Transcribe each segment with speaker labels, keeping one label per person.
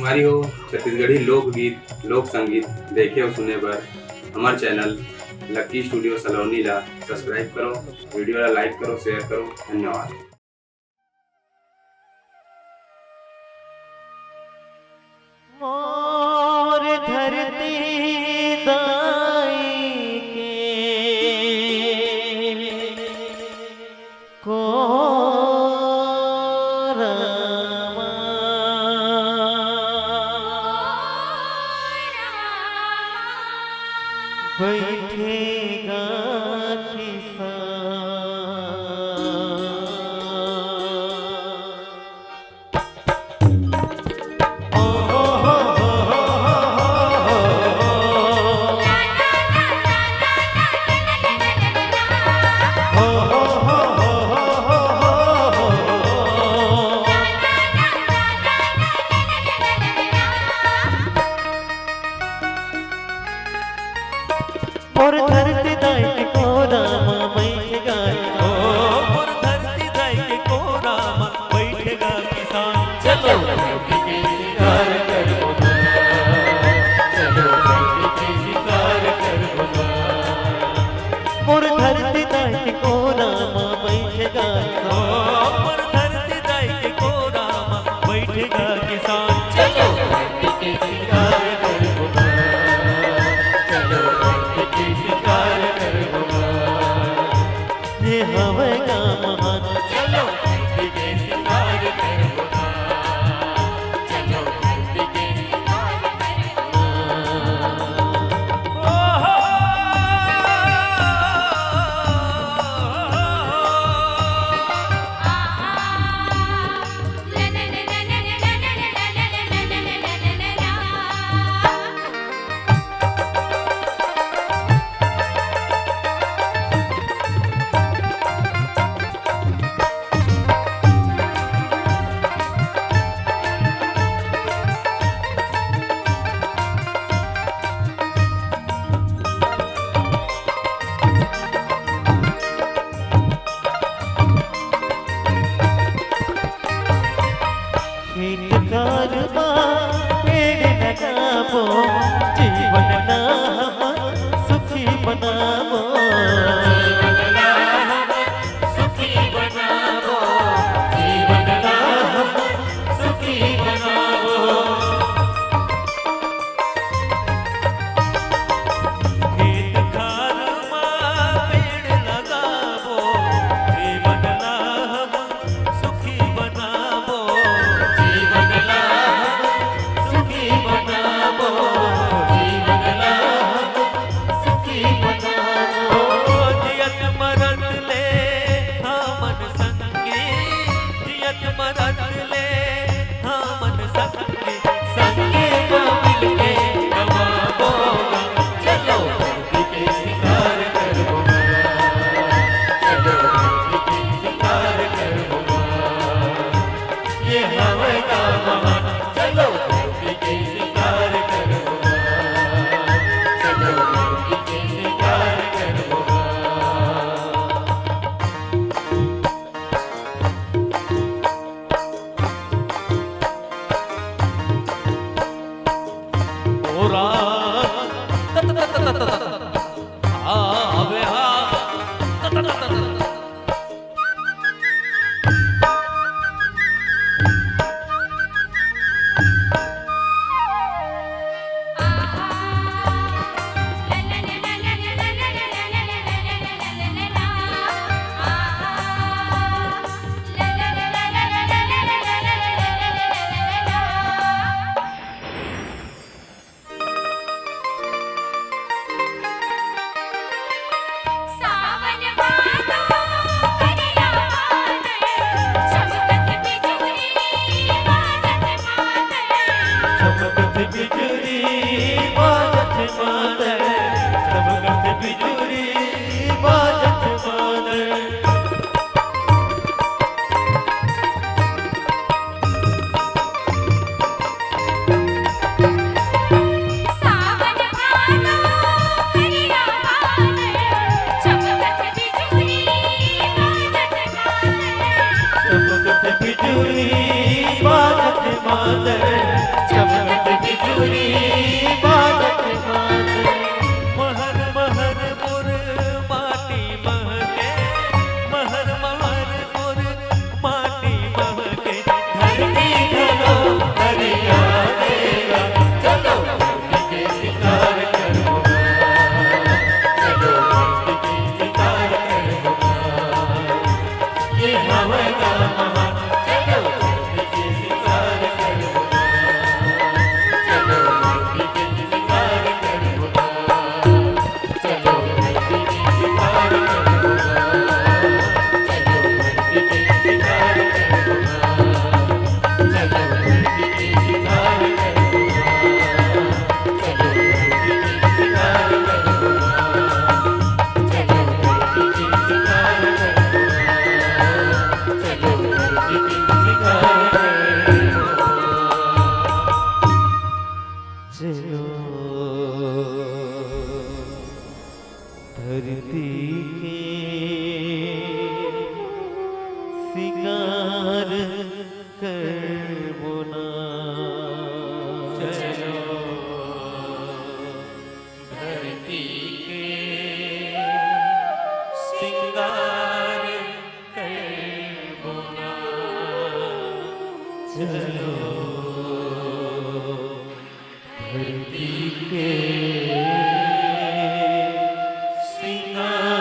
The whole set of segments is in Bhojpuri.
Speaker 1: तुम्हारी हो छत्तीसगढ़ी लोकगीत लोक संगीत देखे और सुने बर हमार चैनल लक्की स्टूडियो सलोनी ला सब्सक्राइब करो, वीडियो ला लाइक करो, शेयर करो। धन्यवाद।
Speaker 2: मोर धरती दाई के कोरमा बैठेगा और धरती दाई के कोरामा बैठेगा
Speaker 3: और धरती दाई के कोरामा बैठेगा किसान। चलो धरती के शिकार करो ना, चलो धरती के शिकार करो ना।
Speaker 2: और धरती दाई के कोरामा बैठेगा
Speaker 3: और धरती दाई के कोरामा बैठेगा किसान। चलो धरती के शिकार करो ना, चलो धरती के शिकार करो ना।
Speaker 2: ये हवेगा महान
Speaker 3: चलो धरती के शिकार करो ना, चलो धरती के शिकार करो ना। ओहो
Speaker 2: खेत कारबा पेड़ लगाबो जीवन ना हमर सुखी बनाबो
Speaker 3: जीवन ना हमर सुखी बनावो, जीवन ना हमर सुखी बनावो। खेत खारमा पेड़ लगावो, जीवन ना हमर सुखी बनावो, जीवन ना हमर सुखी बनावो, जीवन ना हमर सुखी बनावो। जियत मरत ले हमन संगे, जियत मरत ले हमन संगे, संगे मिलके कमाबोगा। चलो धरती के शिकार करोगा, चलो धरती के शिकार करोगा। ये हवेगा महान, चलो धरती के शिकार करोगा, चलो धरती के शिकार करोगा। ओरा आवे हा
Speaker 4: सावन भादो करिया बादल, चमकत बिजुली बाजत मादल।
Speaker 2: चमकत बिजुली बाजत मादल, चमकत बिजुली बाजत मादल।
Speaker 4: सावन भादो करिया बादल, चमकत बिजुली बाजत मादल।
Speaker 2: चमकत बिजुली बाजत मादल, चमकत बिजुरी बाजत बाजत
Speaker 3: महर महर मोर माटी महके महर महर मोर माटी महके धरती धरो हरिया देगा चलो धरती के शिकार करूँगा चलो धरती के शिकार करूँगा ये हवा का महान चलो धरती के शिकार करूँगा चलो धरती के शिकार करूँगा चलो धरती के शिकार करूँगा चलो धरती के शिकार करूँगा चलो धरती के शिकार करूँगा चलो धरती के शिकार करूँगा चलो धरती के शिकार करूँगा चलो धरती के शिकार
Speaker 2: चलो धरती के शिकार करबो ना
Speaker 3: चलो धरती के सिंगार करबो ना
Speaker 2: चलो धरती के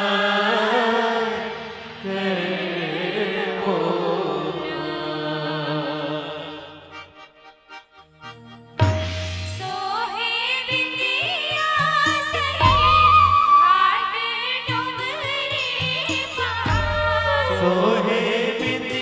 Speaker 3: सिंगार
Speaker 2: करबो
Speaker 4: सोहे बिंदिया सहे घाट डोंगरे पार
Speaker 3: सोहे बिंदिया